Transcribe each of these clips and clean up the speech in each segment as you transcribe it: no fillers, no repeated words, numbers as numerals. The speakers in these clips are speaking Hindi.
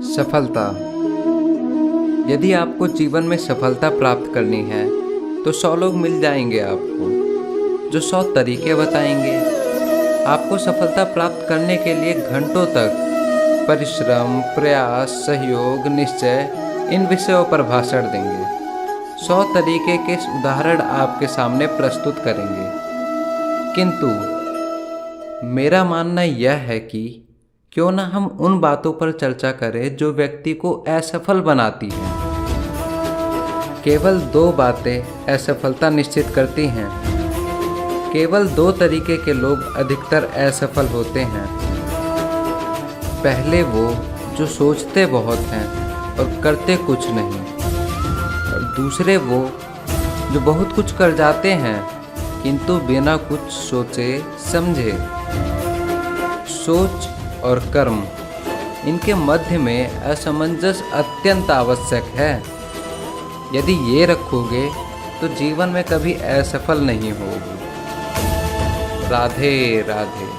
सफलता। यदि आपको जीवन में सफलता प्राप्त करनी है तो 100 लोग मिल जाएंगे आपको, जो 100 तरीके बताएंगे। आपको सफलता प्राप्त करने के लिए घंटों तक परिश्रम, प्रयास, सहयोग, निश्चय इन विषयों पर भाषण देंगे। 100 तरीके के उदाहरण आपके सामने प्रस्तुत करेंगे। किंतु मेरा मानना यह है कि क्यों न हम उन बातों पर चर्चा करें जो व्यक्ति को असफल बनाती हैं। केवल 2 बातें असफलता निश्चित करती हैं। केवल 2 तरीके के लोग अधिकतर असफल होते हैं। पहले वो जो सोचते बहुत हैं और करते कुछ नहीं, और दूसरे वो जो बहुत कुछ कर जाते हैं किंतु बिना कुछ सोचे समझे। सोच और कर्म, इनके मध्य में असमंजस अत्यंत आवश्यक है। यदि ये रखोगे तो जीवन में कभी असफल नहीं होगे। राधे राधे।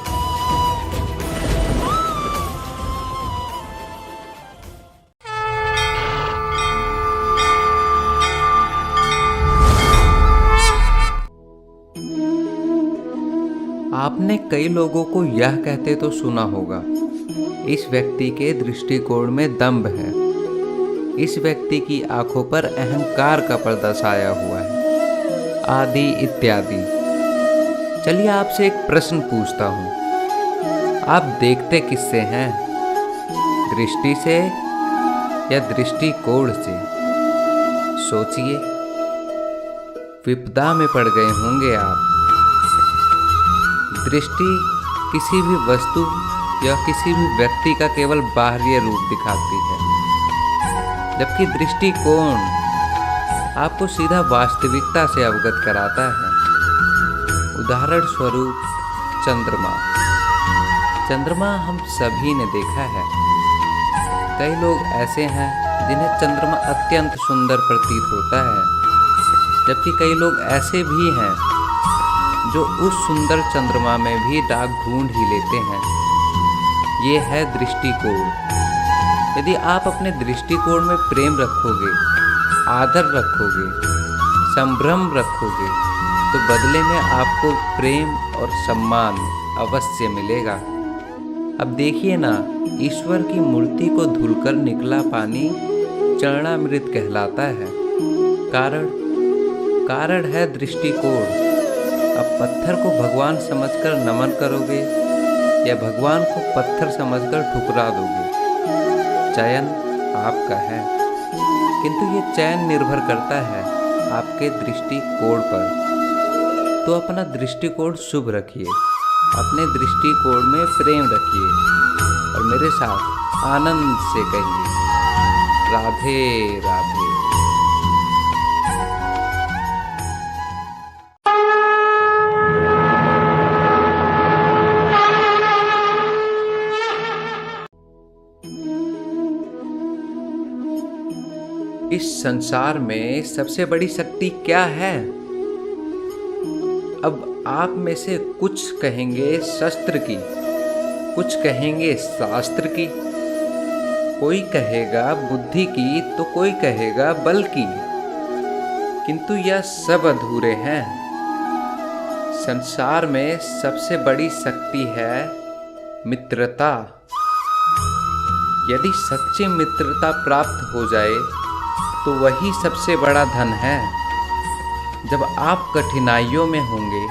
आपने कई लोगों को यह कहते तो सुना होगा, इस व्यक्ति के दृष्टिकोण में दंभ है, इस व्यक्ति की आंखों पर अहंकार का पर्दा छाया हुआ है, आदि इत्यादि। चलिए आपसे एक प्रश्न पूछता हूँ, आप देखते किससे हैं? दृष्टि से या दृष्टिकोण से? सोचिए, विपदा में पड़ गए होंगे आप। दृष्टि किसी भी वस्तु या किसी भी व्यक्ति का केवल बाहरी रूप दिखाती है, जबकि दृष्टिकोण आपको सीधा वास्तविकता से अवगत कराता है। उदाहरण स्वरूप चंद्रमा। चंद्रमा हम सभी ने देखा है। कई लोग ऐसे हैं जिन्हें चंद्रमा अत्यंत सुंदर प्रतीत होता है, जबकि कई लोग ऐसे भी हैं जो उस सुंदर चंद्रमा में भी दाग ढूंढ ही लेते हैं। ये है दृष्टिकोण। यदि आप अपने दृष्टिकोण में प्रेम रखोगे, आदर रखोगे, संभ्रम रखोगे, तो बदले में आपको प्रेम और सम्मान अवश्य मिलेगा। अब देखिए ना, ईश्वर की मूर्ति को धुलकर निकला पानी चरणामृत कहलाता है। कारण है दृष्टिकोण। अब पत्थर को भगवान समझकर नमन करोगे या भगवान को पत्थर समझकर ठुकरा दोगे, चयन आपका है। किंतु ये चयन निर्भर करता है आपके दृष्टिकोण पर। तो अपना दृष्टिकोण शुभ रखिए, अपने दृष्टिकोण में प्रेम रखिए और मेरे साथ आनंद से कहिए, राधे राधे। इस संसार में सबसे बड़ी शक्ति क्या है? अब आप में से कुछ कहेंगे शस्त्र की, कुछ कहेंगे शास्त्र की, कोई कहेगा बुद्धि की तो कोई कहेगा बल की। किंतु यह सब अधूरे हैं। संसार में सबसे बड़ी शक्ति है मित्रता। यदि सच्ची मित्रता प्राप्त हो जाए तो वही सबसे बड़ा धन है। जब आप कठिनाइयों में होंगे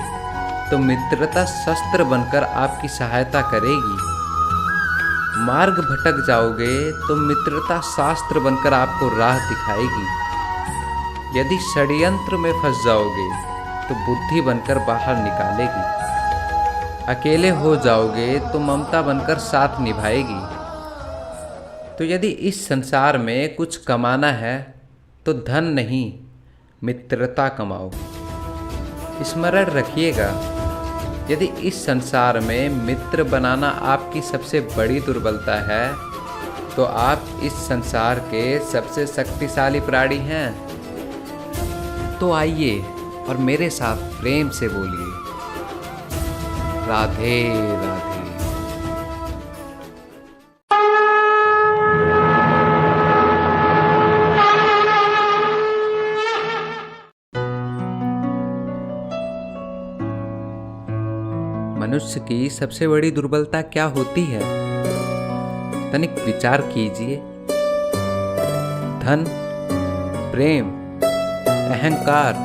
तो मित्रता शस्त्र बनकर आपकी सहायता करेगी। मार्ग भटक जाओगे तो मित्रता शास्त्र बनकर आपको राह दिखाएगी। यदि षड्यंत्र में फंस जाओगे तो बुद्धि बनकर बाहर निकालेगी। अकेले हो जाओगे तो ममता बनकर साथ निभाएगी। तो यदि इस संसार में कुछ कमाना है तो धन नहीं, मित्रता कमाओ। स्मरण रखिएगा, यदि इस संसार में मित्र बनाना आपकी सबसे बड़ी दुर्बलता है तो आप इस संसार के सबसे शक्तिशाली प्राणी हैं। तो आइए और मेरे साथ प्रेम से बोलिए, राधे राधे। मनुष्य की सबसे बड़ी दुर्बलता क्या होती है? तनिक विचार कीजिए। धन, प्रेम, अहंकार?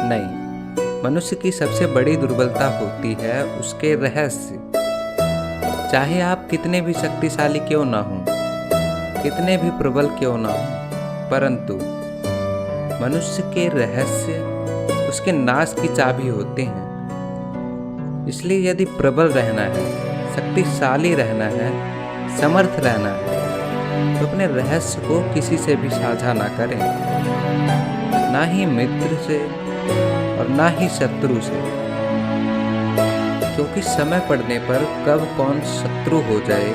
नहीं, मनुष्य की सबसे बड़ी दुर्बलता होती है उसके रहस्य। चाहे आप कितने भी शक्तिशाली क्यों ना हों, कितने भी प्रबल क्यों ना हों, परंतु मनुष्य के रहस्य उसके नाश की चाबी होते हैं। इसलिए यदि प्रबल रहना है, शक्तिशाली रहना है, समर्थ रहना है, तो अपने रहस्य को किसी से भी साझा ना करें, ना ही मित्र से और ना ही शत्रु से, क्योंकि समय पड़ने पर कब कौन शत्रु हो जाए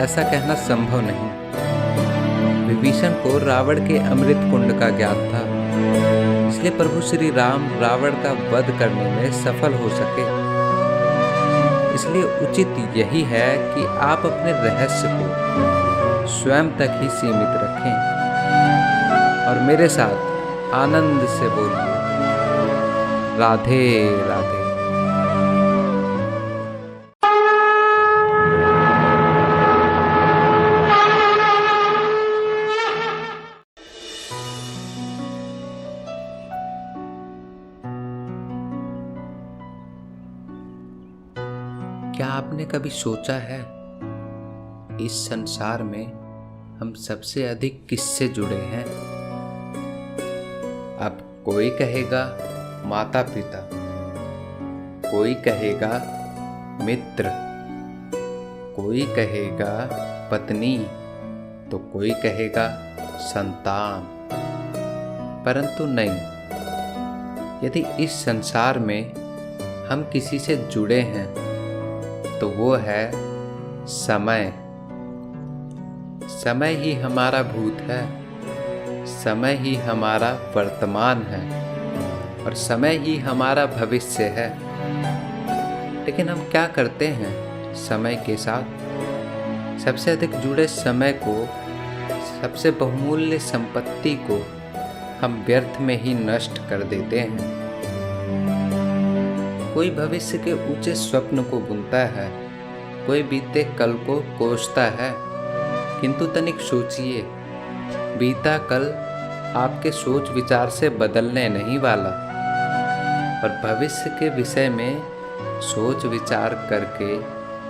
ऐसा कहना संभव नहीं। विभीषण को रावण के अमृत कुंड का ज्ञान था, इसलिए प्रभु श्री राम रावण का वध करने में सफल हो सके। इसलिए उचित यही है कि आप अपने रहस्य को स्वयं तक ही सीमित रखें और मेरे साथ आनंद से बोलिए, राधे राधे। क्या आपने कभी सोचा है इस संसार में हम सबसे अधिक किससे जुड़े हैं? अब कोई कहेगा माता पिता, कोई कहेगा मित्र, कोई कहेगा पत्नी, तो कोई कहेगा संतान। परंतु नहीं, यदि इस संसार में हम किसी से जुड़े हैं तो वो है समय। समय ही हमारा भूत है, समय ही हमारा वर्तमान है और समय ही हमारा भविष्य है। लेकिन हम क्या करते हैं समय के साथ? सबसे अधिक जुड़े समय को, सबसे बहुमूल्य संपत्ति को हम व्यर्थ में ही नष्ट कर देते हैं। कोई भविष्य के ऊंचे स्वप्न को बुनता है, कोई बीते कल को कोसता है, किंतु तनिक सोचिए, बीता कल आपके सोच विचार से बदलने नहीं वाला, और भविष्य के विषय में सोच विचार करके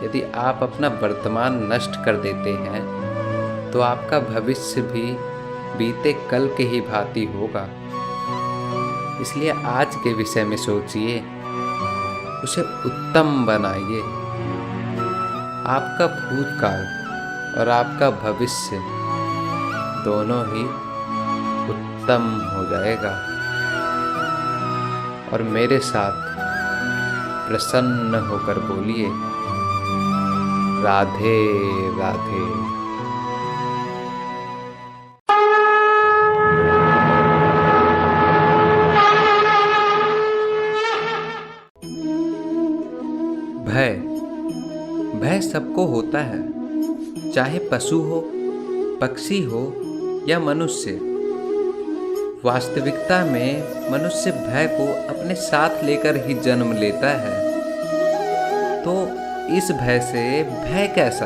यदि आप अपना वर्तमान नष्ट कर देते हैं तो आपका भविष्य भी बीते कल के ही भांति होगा। इसलिए आज के विषय में सोचिए, उसे उत्तम बनाइए। आपका भूतकाल और आपका भविष्य दोनों ही उत्तम हो जाएगा। और मेरे साथ प्रसन्न होकर बोलिए, राधे राधे। भय सबको होता है, चाहे पशु हो, पक्षी हो या मनुष्य। वास्तविकता में मनुष्य भय को अपने साथ लेकर ही जन्म लेता है। तो इस भय से भय कैसा?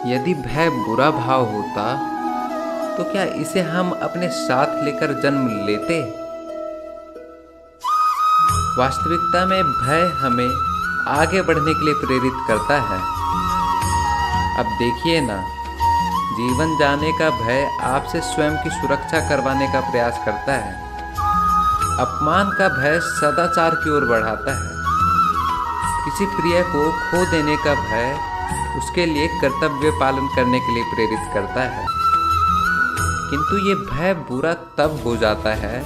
यदि भय बुरा भाव होता तो क्या इसे हम अपने साथ लेकर जन्म लेते? वास्तविकता में भय हमें आगे बढ़ने के लिए प्रेरित करता है। अब देखिए ना, जीवन जाने का भय आपसे स्वयं की सुरक्षा करवाने का प्रयास करता है। अपमान का भय सदाचार की ओर बढ़ाता है। किसी प्रिय को खो देने का भय उसके लिए कर्तव्य पालन करने के लिए प्रेरित करता है। किंतु ये भय बुरा तब हो जाता है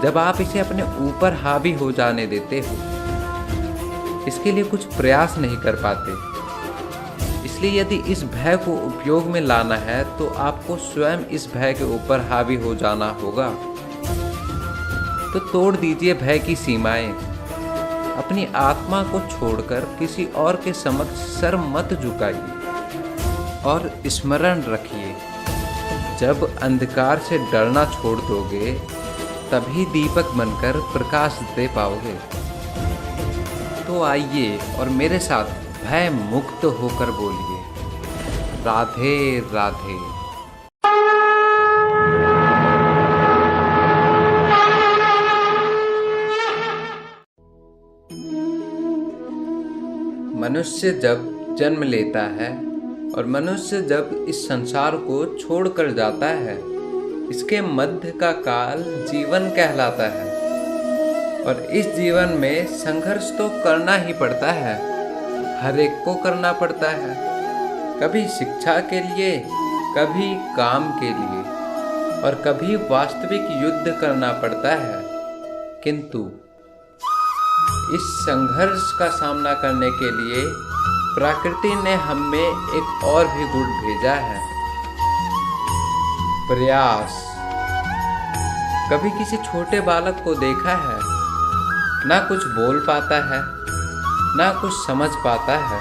जब आप इसे अपने ऊपर हावी हो जाने देते हो, इसके लिए कुछ प्रयास नहीं कर पाते। इसलिए यदि इस भय को उपयोग में लाना है तो आपको स्वयं इस भय के ऊपर हावी हो जाना होगा। तो तोड़ दीजिए भय की सीमाएं। अपनी आत्मा को छोड़कर किसी और के समक्ष सर मत झुकाइए और स्मरण रखिए, जब अंधकार से डरना छोड़ दोगे तभी दीपक बनकर प्रकाश दे पाओगे। तो तो आइए और मेरे साथ भय मुक्त होकर बोलिए, राधे राधे। मनुष्य जब जन्म लेता है और मनुष्य जब इस संसार को छोड़कर जाता है, इसके मध्य का काल जीवन कहलाता है। और इस जीवन में संघर्ष तो करना ही पड़ता है, हर एक को करना पड़ता है। कभी शिक्षा के लिए, कभी काम के लिए और कभी वास्तविक युद्ध करना पड़ता है। किंतु इस संघर्ष का सामना करने के लिए प्रकृति ने हमें एक और भी गुण भेजा है, प्रयास। कभी किसी छोटे बालक को देखा है, ना कुछ बोल पाता है, ना कुछ समझ पाता है,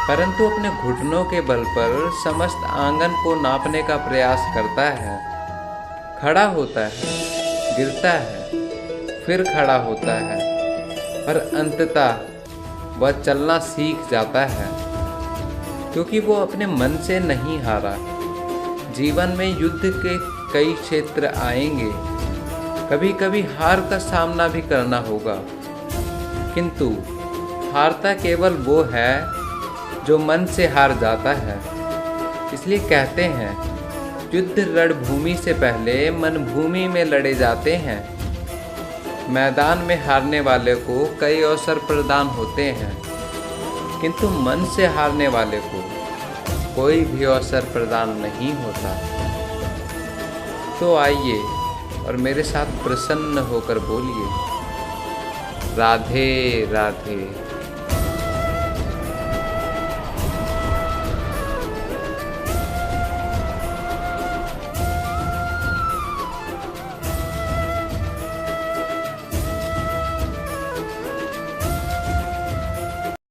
परंतु अपने घुटनों के बल पर समस्त आंगन को नापने का प्रयास करता है। खड़ा होता है, गिरता है, फिर खड़ा होता है, पर अंततः वह चलना सीख जाता है, क्योंकि वो अपने मन से नहीं हारा। जीवन में युद्ध के कई क्षेत्र आएंगे, कभी कभी हार का सामना भी करना होगा, किंतु हारता केवल वो है जो मन से हार जाता है। इसलिए कहते हैं, युद्ध रणभूमि से पहले मन भूमि में लड़े जाते हैं। मैदान में हारने वाले को कई अवसर प्रदान होते हैं, किंतु मन से हारने वाले को कोई भी अवसर प्रदान नहीं होता। तो आइए और मेरे साथ प्रसन्न होकर बोलिए, राधे राधे।